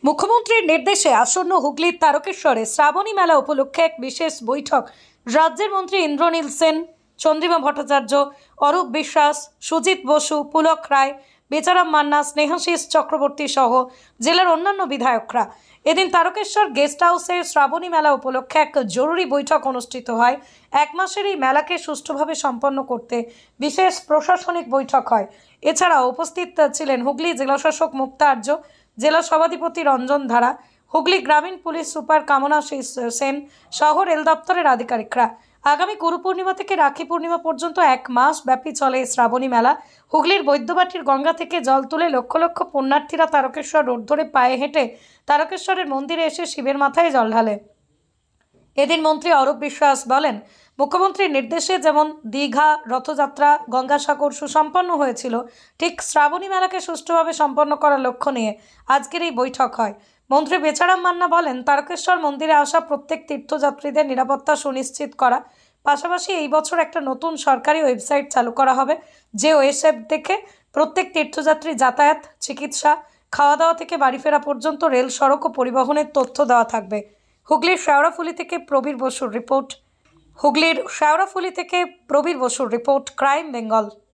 মুখ্যমন্ত্রীর নির্দেশে আসন্ন হুগলির তারকেশ্বরে শ্রাবণী মেলা উপলক্ষে এক বিশেষ বৈঠক রাজ্যের মন্ত্রী ইন্দ্রনীল সেন, চন্দ্রিমা ভট্টাচার্য, অরূপ বিশ্বাস, সুজিত বসু, পুলক রায়, বেচারাম মান্না, স্নেহাশিস চক্রবর্তী সহ জেলার অন্যান্য বিধায়করা। এদিন তারকেশ্বর গেস্ট হাউসে শ্রাবণী মেলা উপলক্ষে এক জরুরি বৈঠক অনুষ্ঠিত হয়। এক মাসের এই মেলাকে সুষ্ঠুভাবে সম্পন্ন করতে বিশেষ প্রশাসনিক বৈঠক হয়। এছাড়াও উপস্থিত ছিলেন হুগলি জেলাশাসক মুক্তা আর্য, জেলা সভাধিপতি রঞ্জন ধারা, হুগলি গ্রামীণ পুলিশ সুপার কামনা সেন সহ রেল দপ্তরের আধিকারিকরা। আগামী গুরু পূর্ণিমা থেকে রাখি পূর্ণিমা পর্যন্ত এক মাস ব্যাপী চলে এই শ্রাবণী মেলা। হুগলির বৈদ্যবাটির গঙ্গা থেকে জল তুলে লক্ষ লক্ষ পুণ্যার্থীরা তারকেশ্বর রোড ধরে পায়ে হেঁটে তারকেশ্বরের মন্দিরে এসে শিবের মাথায় জল ঢালে। এদিন মন্ত্রী অরূপ বিশ্বাস বলেন, মুখ্যমন্ত্রীর নির্দেশে যেমন দীঘা রথযাত্রা গঙ্গাসাগর সুসম্পন্ন হয়েছিল, ঠিক শ্রাবণী মেলাকে সুষ্ঠুভাবে সম্পন্ন করার লক্ষ্য নিয়ে আজকের এই বৈঠক হয়। মন্ত্রী বেচারাম মান্না বলেন, তারকেশ্বর মন্দিরে আসা প্রত্যেক তীর্থযাত্রীদের নিরাপত্তা সুনিশ্চিত করা, পাশাপাশি এই বছর একটা নতুন সরকারি ওয়েবসাইট চালু করা হবে, যে ওয়েবসাইট থেকে প্রত্যেক তীর্থযাত্রী যাতায়াত, চিকিৎসা, খাওয়া দাওয়া থেকে বাড়ি ফেরা পর্যন্ত রেল, সড়ক ও পরিবহনের তথ্য দেওয়া থাকবে। হুগলির শেওড়াফুলি থেকে প্রবীর বসুর রিপোর্ট। ক্রাইম বেঙ্গল।